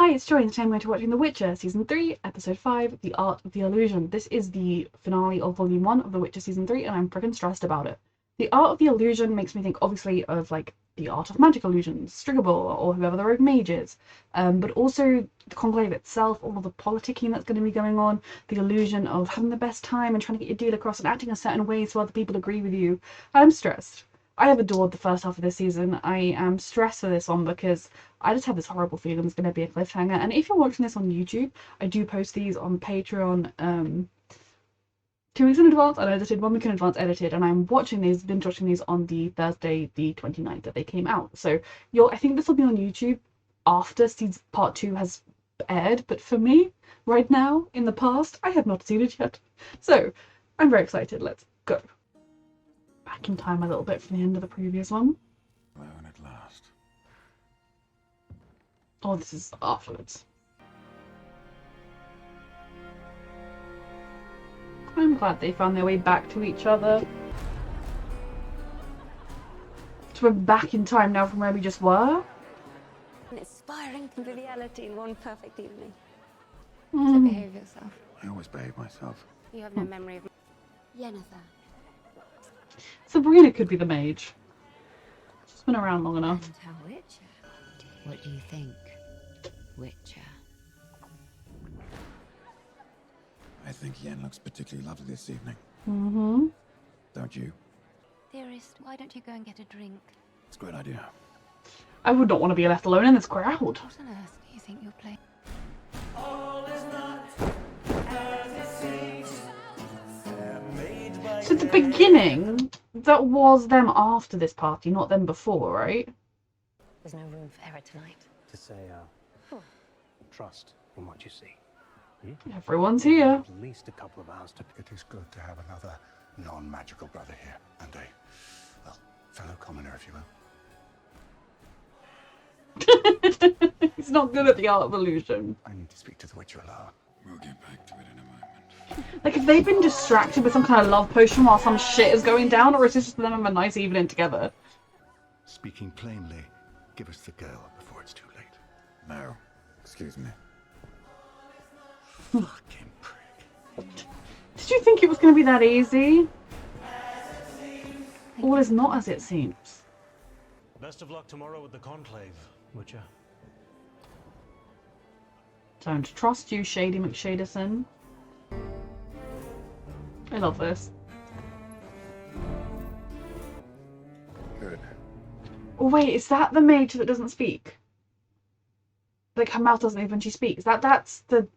Hi, it's Joy, and today I'm going to be watching The Witcher Season 3, Episode 5, The Art of the Illusion. This is the finale of Volume 1 of The Witcher Season 3, and I'm freaking stressed about it. The Art of the Illusion makes me think, obviously, of, like, the art of magic illusions, Strigobor, or whoever the rogue mage is. But also the Conclave itself, all of the politicking that's going to be going on, the illusion of having the best time and trying to get your deal across and acting a certain way so other people agree with you. I'm stressed. I have adored the first half of this season. I am stressed for this one because I just have this horrible feeling it's going to be a cliffhanger. And if you're watching this on YouTube, I do post these on Patreon 2 weeks in advance, unedited, 1 week in advance, edited. And I'm watching these, binge watching these on the Thursday, the 29th that they came out. So I think this will be on YouTube after season part 2 has aired. But for me, right now, in the past, I have not seen it yet. So I'm very excited. Let's go. Back in time a little bit from the end of the previous one. Alone at last. Oh, this is afterwards. I'm glad they found their way back to each other. So we're back in time now from where we just were. An inspiring conviviality in one perfect evening. Mm. So behave yourself. I always behave myself. You have no memory of Yennefer. Sabrina could be the mage. She's been around long enough. And her Witcher. What do you think, Witcher? I think Yen looks particularly lovely this evening. Mm-hmm. Don't you? Dearest, why don't you go and get a drink? It's a great idea. I would not want to be left alone in this crowd. What on earth do you think you're playing? So at the beginning, that was them after this party, not them before, right? There's no room for error tonight. To say, trust in what you see. Everyone's here. At least a couple of hours to... It is good to have another non-magical brother here, and a, well, fellow commoner, if you will. He's not good at the art of illusion. I need to speak to the Witcher alone. We'll get back to it in a moment. Like, have they been distracted with some kind of love potion while some shit is going down, or is this just them having a nice evening together? Speaking plainly, give us the girl before it's too late. No. Excuse me. Fucking prick. Did you think it was going to be that easy? All is not as it seems. Best of luck tomorrow with the conclave, Witcher. Don't trust you, Shady McShaderson. I love this. Good. Oh wait, is that the mage that doesn't speak? Like, her mouth doesn't move when she speaks. That's the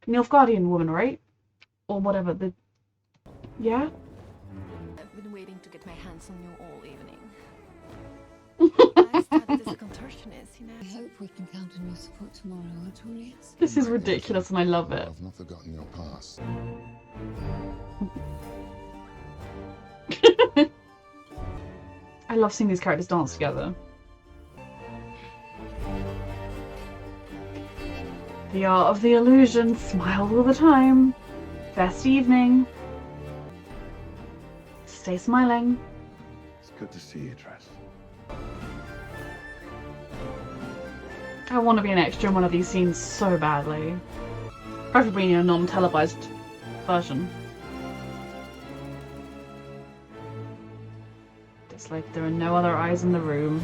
Nilfgaardian woman, right? Or whatever, yeah? I've been waiting to get my hands on you all evening. I started as a contortionist, you know. I hope we can count on your support tomorrow, Artorias. This is ridiculous and I love it. I've not forgotten your past. I love seeing these characters dance together. The art of the illusion, smile all the time. Best evening. Stay smiling. It's good to see you, Tress. I want to be an extra in one of these scenes so badly. Preferably in a non-televised version. It's like there are no other eyes in the room.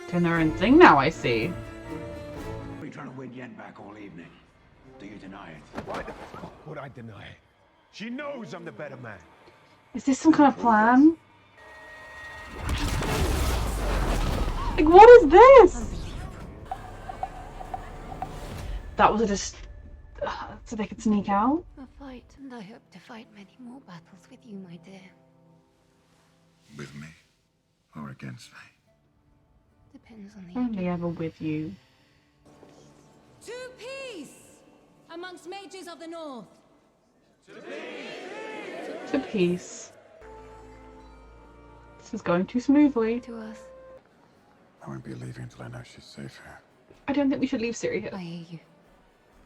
Doing their own thing now, I see. We're trying to win Yen back all evening. Do you deny it? Why the fuck would I deny it? She knows I'm the better man. Is this some kind of plan? Like, what is this? That was just so they could sneak out? A fight, and I hope to fight many more battles with you, my dear. With me or against me? Depends on the Only ever with you. To peace amongst mages of the north. To peace. This is going too smoothly. to us. I won't be leaving until I know she's safe here. I don't think we should leave Ciri here. I hear you.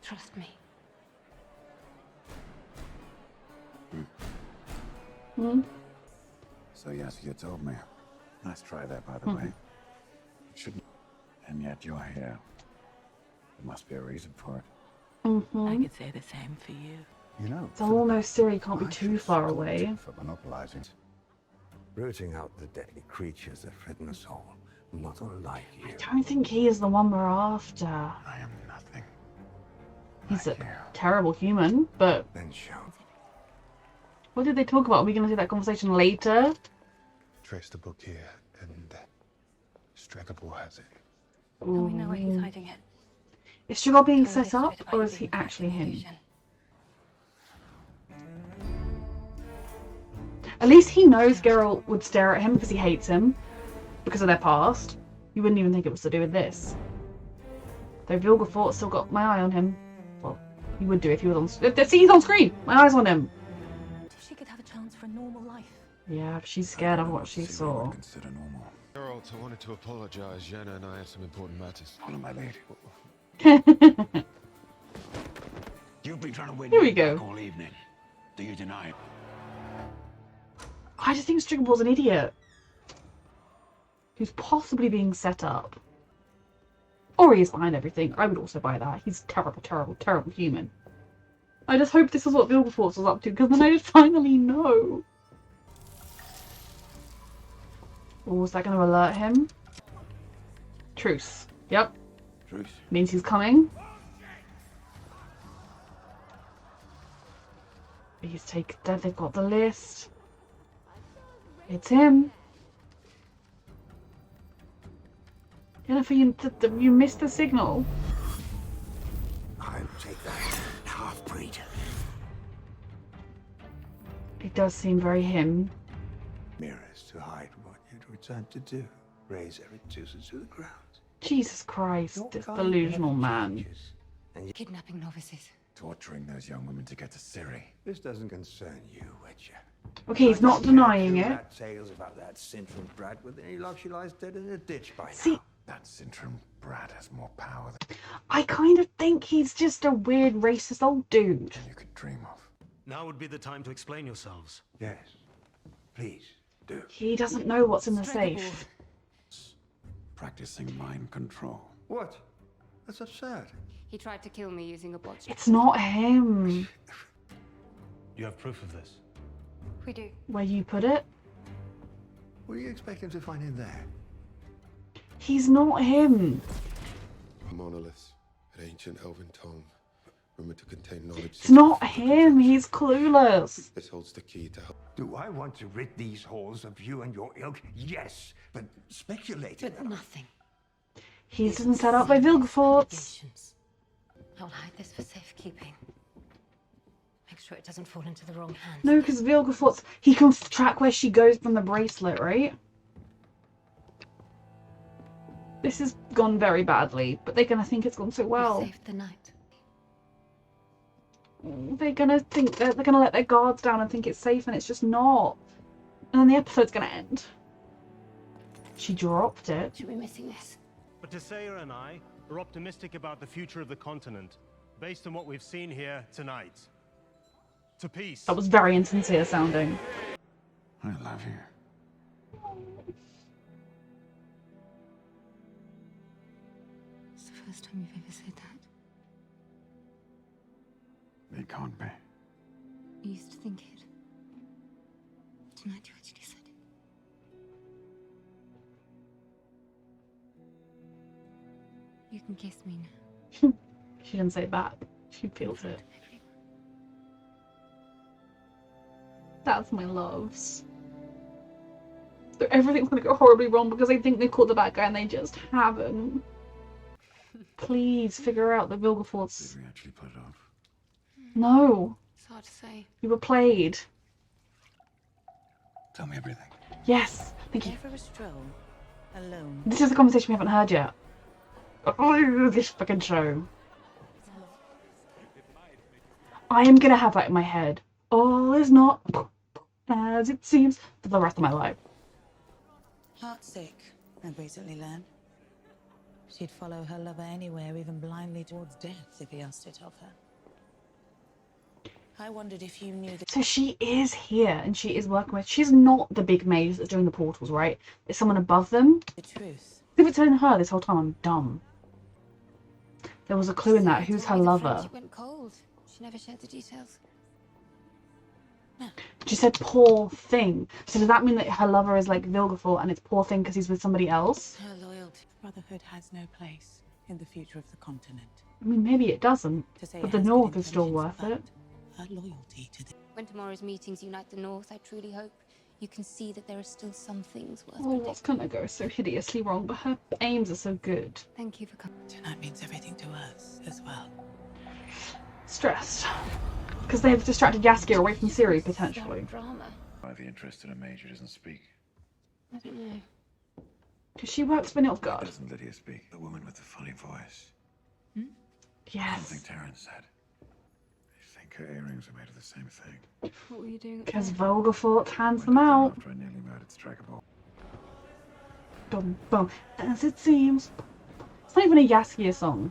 Trust me. Hmm? So yes, you told me. Nice try there, by the way. Shouldn't. And yet you are here. There must be a reason for it. I could say the same for you. You know, So almost Siri can't be I too should far scold away. you for monopolizing. Rooting out the deadly creatures that threaten us all. Not unlike you. I don't think he is the one we're after. I am nothing. He's a like you. terrible human, but Then show. what did they talk about? Are we going to do that conversation later? Trace the book here, and Stregobor has it. And we know where he's hiding it. Is Sugar being Told us set up, straight about or you is he being back actually in the him? illusion. At least he knows Geralt would stare at him because he hates him, because of their past. You wouldn't even think it was to do with this. Though Vilgefort's still got my eye on him. Well, he would do if he was on. See, he's on screen. My eye's on him. If she could have a chance for a normal life. Yeah, she's scared of what she Ciri saw. would consider normal. Geralt, I wanted to apologize. Yenna and I had some important matters. Follow my lead. You've been trying to win Here we Yen go. back all evening. Do you deny it? I just think Stregobor an idiot. Who's possibly being set up. Or he is behind everything. I would also buy that. He's terrible, terrible, terrible human. I just hope this was what Vilgefortz was up to, because then I just finally know. Oh, is that going to alert him? Truce. Yep. Truce. Means he's coming. He's taken. They've got the list. It's him. Jennifer, you missed the signal. I'll take that half-breed. It does seem very him. Mirrors to hide what you'd returned to do. Raise Eretsusa to the ground. Jesus Christ, Your this kind delusional never man. changes. And Kidnapping novices. Torturing those young women to get to Ciri. this doesn't concern you, Witcher. Okay, he's not denying it. Tales about that Sintram brat with any luck she lies dead in a ditch by now. See, That Sintram brat has more power than I kind of think he's just a weird racist old dude. you could dream of. Now would be the time to explain yourselves. Yes. Please, do. He doesn't know what's in the Stregobor. safe. Practicing mind control. What? That's absurd. He tried to kill me using a botch. It's not him. You have proof of this? We do. Where you put it? What do you expect him to find in there? He's not him. A monolith, an ancient elven tome, rumored to contain knowledge. It's not him. He's clueless. This holds the key to help. Do I want to rid these halls of you and your ilk? Yes, but speculating. But nothing. He's been set up by Vilgefortz. Allegations. I'll hide this for safekeeping. Make sure it doesn't fall into the wrong hands. No, because Vilgefortz, he can track where she goes from the bracelet, right? This has gone very badly, but they're going to think it's gone so We well. saved the night. They're going to think they're going to let their guards down and think it's safe, and it's just not. And then the episode's going to end. She dropped it. Should be missing this. But Tissaia and I are optimistic about the future of the continent, based on what we've seen here tonight. To peace. That was very insincere sounding. I love you. It's the first time you've ever said that. It can't be. I used to think it. Tonight you actually said it. You can kiss me now. She didn't say it back. She feels it. That's my loves. So everything's gonna go horribly wrong because they think they caught the bad guy and they just haven't. Please figure out the Vilgefortz. Did we actually put it off? No, It's hard to say. you were played. Tell me everything. Yes, thank you. Never a stroll. Alone. This is a conversation we haven't heard yet. Oh, this fucking show. I am gonna have that in my head. All is not as it seems for the rest of my life. Heartsick, I recently learned. She'd follow her lover anywhere, even blindly towards death, if he asked it of her. I wondered if you knew that. So she is here, and she is working with... She's not the big mage that's doing the portals, right? It's someone above them. The truth. If it's telling her this whole time, I'm dumb. There was a clue in that. She Who's told her me the lover? friendship went cold. She never shared the details. She said poor thing. So does that mean that her lover is like Vilgefortz and it's poor thing because he's with somebody else? Her loyalty. Brotherhood has no place in the future of the continent. I mean, maybe it doesn't. To say But it the has good North is still intentions, worth it. but her loyalty to the... When tomorrow's meetings unite the North, I truly hope you can see that there are still some things worth Oh, what's gonna go so hideously wrong? But her aims are so good. Thank you for coming. Tonight means everything to us as well. Stressed. Because they've distracted Jaskier away from Ciri, potentially. Drama. Why the interest in a mage who doesn't speak? I don't know. Because she works for Why Nilfgaard. doesn't Lydia speak? The woman with the funny voice. Something Yes. Terrence said. I think her earrings are made of the same thing. What were you doing? Because Vilgefortz hands Went them up there out. after I nearly murdered Stragable. Boom, boom. As it seems. It's not even a Jaskier song.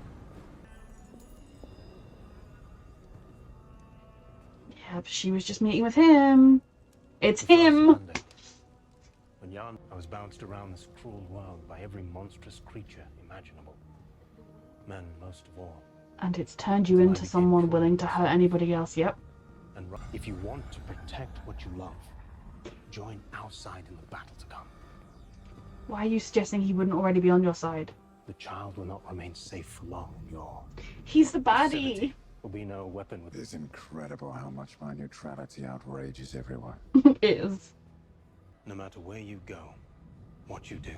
Yeah, but she was just meeting with him. It's him! Monday, when Jan, I was bounced around this cruel world by every monstrous creature imaginable. Men most of all. And it's turned you into someone willing to hurt anybody else, yep. And if you want to protect what you love, join our side in the battle to come. Why are you suggesting he wouldn't already be on your side? The child will not remain safe for long. Your He's the facility baddie! will be no weapon with It's incredible how much my neutrality outrages everyone. It is. No matter where you go, what you do,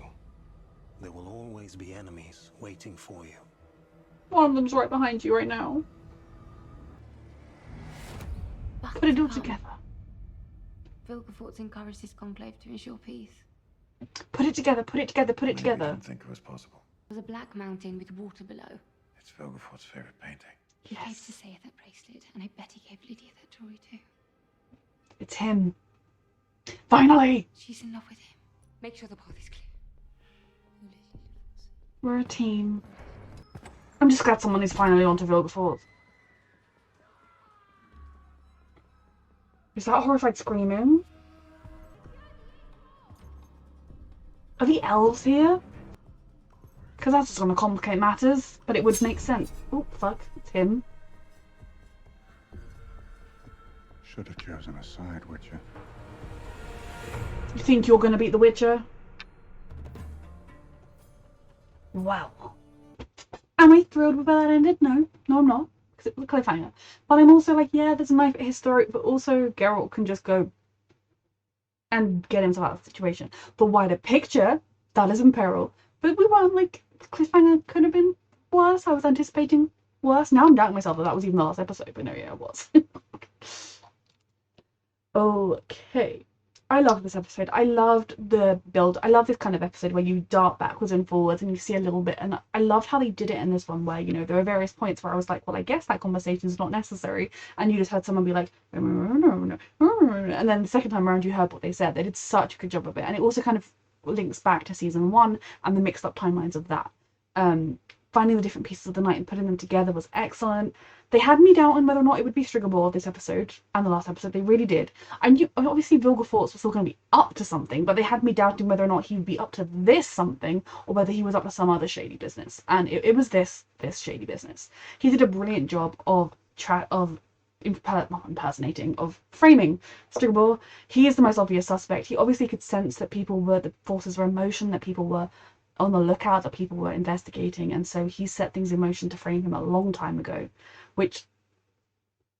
there will always be enemies waiting for you. One of them's right behind you right now. Put it all together. Vilgefortz encouraged this conclave to ensure peace. Put it together, put it together, put it Maybe together. I didn't think it was possible. There's a black mountain with water below. It's Vilgefortz's favorite painting. He gave Yes. to say that bracelet, and I bet he gave Lydia that jewelry too. It's him. Finally! She's in love with him. Make sure the path is clear. We're a team. I'm just glad someone is finally onto Vilgefortz. Is that horrified screaming? Are the elves here? Because that's just going to complicate matters, but it would make sense. Oh, fuck. It's him. Should have chosen a side, would you? You think you're going to beat the Witcher? Well. Am I thrilled with where that ended? No. No, I'm not. Because it was a cliffhanger. But I'm also like, yeah, there's a knife at his throat, but also Geralt can just go and get himself out of the situation. The wider picture, that is in peril. But we weren't like, the cliffhanger could have been worse. I was anticipating worse. Now I'm doubting myself that was even the last episode, but no, yeah, it was. Okay. I love this episode. I loved the build. I love this kind of episode where you dart backwards and forwards and you see a little bit. And I loved how they did it in this one where, you know, there were various points where I was like, well, I guess that conversation is not necessary. And you just heard someone be like, and then the second time around you heard what they said. They did such a good job of it. And it also kind of links back to season 1 and the mixed up timelines of that. Finding the different pieces of the night and putting them together was excellent. They had me doubting whether or not it would be Strigobor this episode and the last episode. They really did. I knew, obviously, Vilgefortz was still going to be up to something, but they had me doubting whether or not he would be up to this something or whether he was up to some other shady business. And it was this shady business. He did a brilliant job of impersonating, of framing Strigobor. He is the most obvious suspect. He obviously could sense that people were the forces of emotion, that people were on the lookout, that people were investigating, and so he set things in motion to frame him a long time ago, which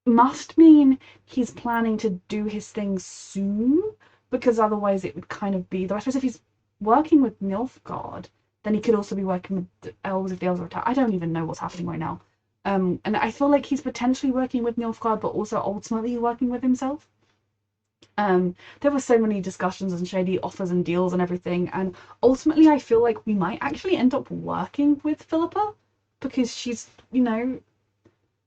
must mean he's planning to do his thing soon, because otherwise it would kind of be, though I suppose if he's working with Nilfgaard, then he could also be working with the elves if the elves are attacked. I don't even know what's happening right now. And I feel like he's potentially working with Nilfgaard, but also ultimately working with himself. There were so many discussions and shady offers and deals and everything, and ultimately I feel like we might actually end up working with Philippa, because she's, you know,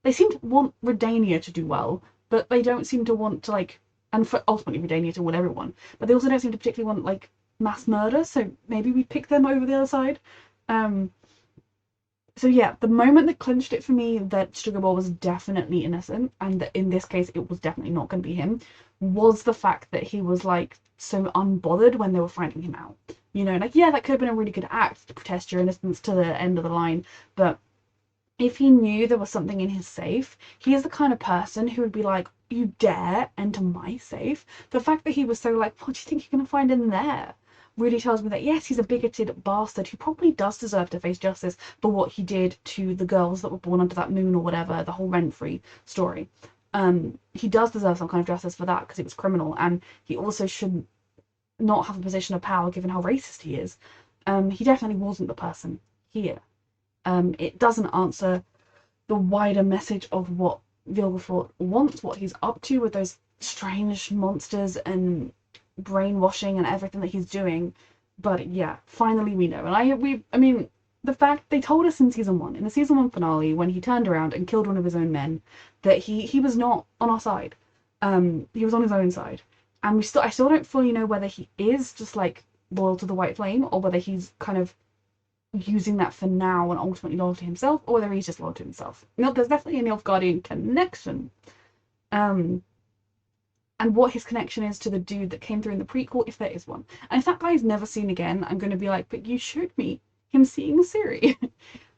they seem to want Redania to do well, but they don't seem to want to, like, and for ultimately Redania to win everyone, but they also don't seem to particularly want, like, mass murder, so maybe we pick them over the other side. So yeah, the moment that clinched it for me that Sugar Bowl was definitely innocent, and that in this case it was definitely not going to be him, was the fact that he was like so unbothered when they were finding him out. You know, like, yeah, that could have been a really good act to protest your innocence to the end of the line, but if he knew there was something in his safe, he is the kind of person who would be like, you dare enter my safe? The fact that he was so like, what do you think you're going to find in there? Really tells me that yes, he's a bigoted bastard who probably does deserve to face justice for what he did to the girls that were born under that moon or whatever, the whole Renfrey story. He does deserve some kind of justice for that because it was criminal, and he also should not have a position of power given how racist he is. He definitely wasn't the person here. It doesn't answer the wider message of what Vilgefortz wants, what he's up to with those strange monsters and brainwashing and everything that he's doing. But yeah, finally we know. And I mean, the fact they told us in season 1, in the season 1 finale, when he turned around and killed one of his own men, that he was not on our side. He was on his own side. And I still don't fully know whether he is just like loyal to the White Flame or whether he's kind of using that for now and ultimately loyal to himself, or whether he's just loyal to himself. No, there's definitely a Nilfgaardian connection. And what his connection is to the dude that came through in the prequel, if there is one. And if that guy is never seen again, I'm going to be like, but you showed me him seeing Ciri.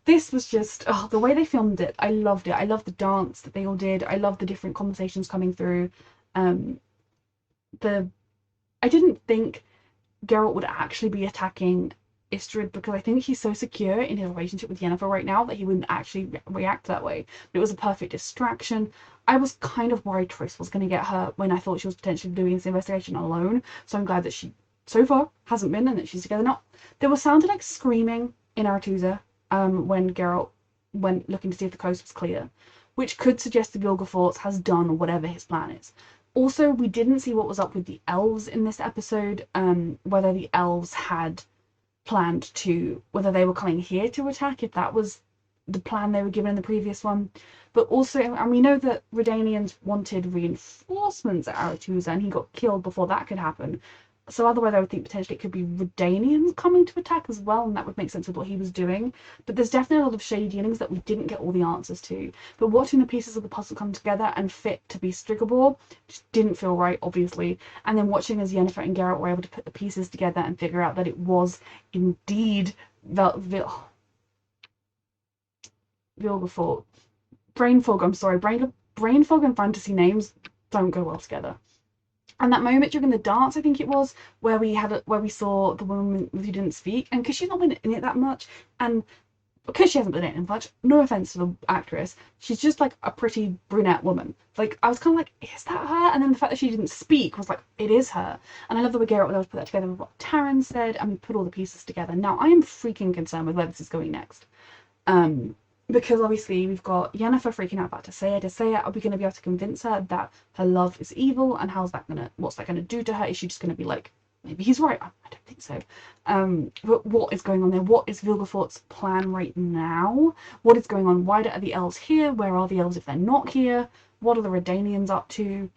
This was just, oh, the way they filmed it, I loved it. I loved the dance that they all did. I loved the different conversations coming through. I didn't think Geralt would actually be attacking Istrid because I think he's so secure in his relationship with Yennefer right now that he wouldn't actually react that way. But it was a perfect distraction. I was kind of worried Triss was going to get hurt when I thought she was potentially doing this investigation alone. So I'm glad that she, so far, hasn't been and that she's together now. There was sounded like screaming in Aretuza when Geralt went looking to see if the coast was clear, which could suggest that Vilgefortz has done whatever his plan is. Also, we didn't see what was up with the elves in this episode, whether the elves had planned to, whether they were coming here to attack, if that was the plan they were given in the previous one. But also, and we know that Redanians wanted reinforcements at Aretuza and he got killed before that could happen. So otherwise I would think potentially it could be Redanians coming to attack as well, and that would make sense with what he was doing. But there's definitely a lot of shady dealings that we didn't get all the answers to. But watching the pieces of the puzzle come together and fit to be Strigobor just didn't feel right, obviously. And then watching as Yennefer and Geralt were able to put the pieces together and figure out that it was indeed Vilgefortz. Brain fog, I'm sorry. Brain fog and fantasy names don't go well together. And that moment during the dance, I think it was, where we saw the woman who didn't speak, and because she's not been in it that much, and because she hasn't been in it much, no offense to the actress, she's just like a pretty brunette woman. Like, I was kind of like, is that her? And then the fact that she didn't speak was like, it is her. And I love the way Geralt was able to put that together with what Taryn said, and we put all the pieces together. Now, I am freaking concerned with where this is going next. Because obviously we've got Yennefer freaking out about Tissaia. Are we going to be able to convince her that her love is evil, and what's that gonna do to her? Is she just going to be like, maybe he's right? I don't think so. But what is going on there? What is Vilgefortz's plan right now? What is going on? Why are the elves here? Where are the elves if they're not here? What are the Redanians up to?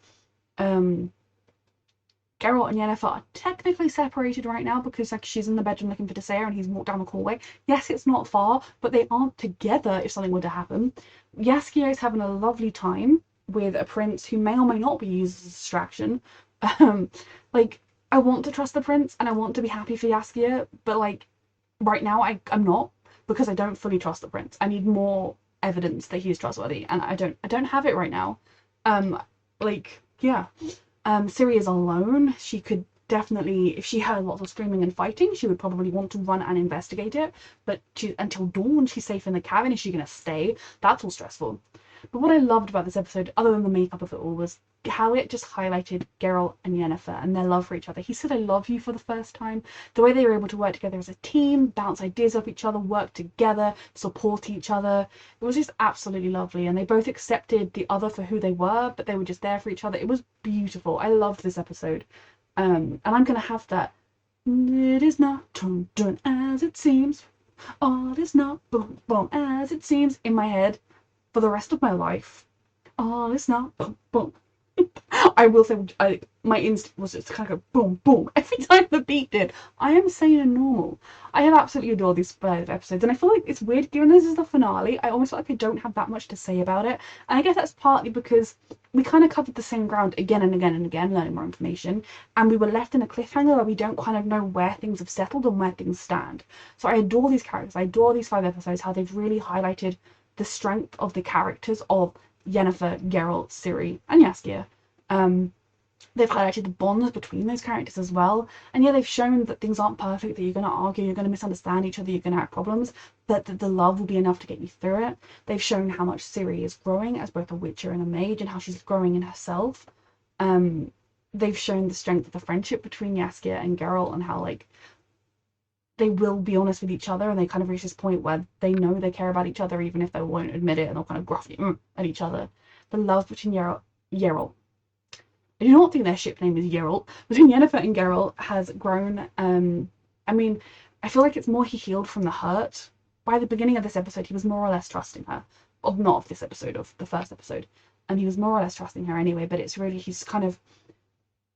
Geralt and Yennefer are technically separated right now because like she's in the bedroom looking for Tissaia and he's walked down the hallway. Yes, it's not far, but they aren't together if something were to happen. Jaskier is having a lovely time with a prince who may or may not be used as a distraction. Like, I want to trust the prince and I want to be happy for Jaskier, but like right now I'm not, because I don't fully trust the prince. I need more evidence that he's trustworthy, and I don't have it right now. Like, yeah. Ciri is alone. She could definitely, if she heard lots of screaming and fighting, she would probably want to run and investigate it. But until dawn, she's safe in the cabin. Is she going to stay? That's all stressful. But what I loved about this episode, other than the makeup of it all, was how it just highlighted Geralt and Yennefer and their love for each other. He said, I love you for the first time. The way they were able to work together as a team, bounce ideas off each other, work together, support each other. It was just absolutely lovely. And they both accepted the other for who they were, but they were just there for each other. It was beautiful. I loved this episode. And I'm going to have that, it is not dun as it seems. All is not boom boom as it seems in my head for the rest of my life. All is not boom boom. I will say, my instinct was just kind of go boom, boom every time the beat did. I am sane and normal. I have absolutely adored these 5 episodes, and I feel like it's weird, given this is the finale, I almost feel like I don't have that much to say about it. And I guess that's partly because we kind of covered the same ground again and again and again, learning more information, and we were left in a cliffhanger where we don't kind of know where things have settled and where things stand. So I adore these characters, I adore these 5 episodes, how they've really highlighted the strength of the characters of Yennefer, Geralt, Ciri, and Jaskier. They've highlighted the bonds between those characters as well, and yeah, they've shown that things aren't perfect, that you're going to argue, you're going to misunderstand each other, you're going to have problems, but that the love will be enough to get you through it. They've shown how much Ciri is growing as both a witcher and a mage, and how she's growing in herself. They've shown the strength of the friendship between Jaskier and Geralt, and how, like, they will be honest with each other, and they kind of reach this point where they know they care about each other, even if they won't admit it, and they'll kind of gruff at each other. The love between Geralt. I do not think their ship name is Geralt, between Yennefer and Geralt has grown. I mean, I feel like it's more he healed from the hurt. By the beginning of this episode, he was more or less trusting her. Well, not of this episode, of the first episode. And he was more or less trusting her anyway, but it's really, he's kind of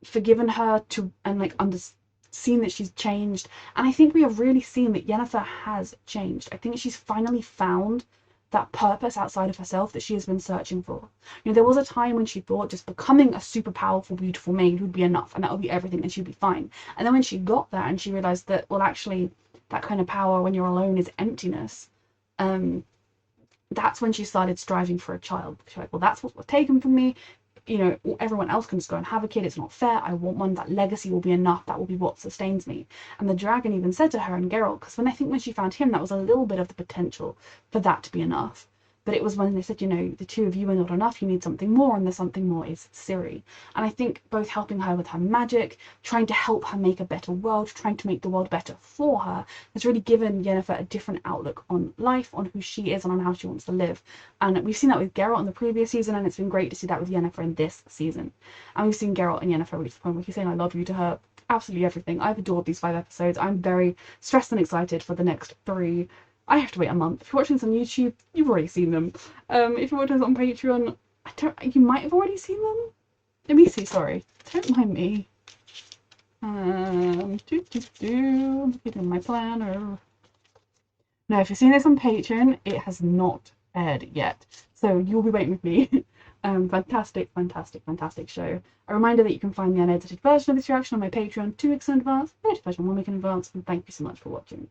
forgiven her and like seen that she's changed. And I think we have really seen that Yennefer has changed. I think she's finally found that purpose outside of herself that she has been searching for. You know, there was a time when she thought just becoming a super powerful, beautiful maid would be enough, and that would be everything, and she'd be fine. And then when she got that, and she realized that, well, actually, that kind of power when you're alone is emptiness. That's when she started striving for a child. She's like, well, that's what was taken from me. You know, everyone else can just go and have a kid. It's not fair. I want one. That legacy will be enough. That will be what sustains me. And the dragon even said to her and Geralt, because when she found him, that was a little bit of the potential for that to be enough. But it was when they said, you know, the two of you are not enough, you need something more, and the something more is Ciri. And I think both helping her with her magic, trying to help her make a better world, trying to make the world better for her, has really given Yennefer a different outlook on life, on who she is, and on how she wants to live. And we've seen that with Geralt in the previous season, and it's been great to see that with Yennefer in this season. And we've seen Geralt and Yennefer reach the point where he's saying I love you to her, absolutely everything. I've adored these 5 episodes. I'm very stressed and excited for the next 3. I have to wait a month. If you're watching this on YouTube, you've already seen them. If you're watching this on Patreon, you might have already seen them. Let me see, sorry. Don't mind me. Getting my planner. No, if you've seen this on Patreon, it has not aired yet. So you'll be waiting with me. Fantastic, fantastic, fantastic show. A reminder that you can find the unedited version of this reaction on my Patreon 2 weeks in advance. The edited version 1 week in advance. And thank you so much for watching.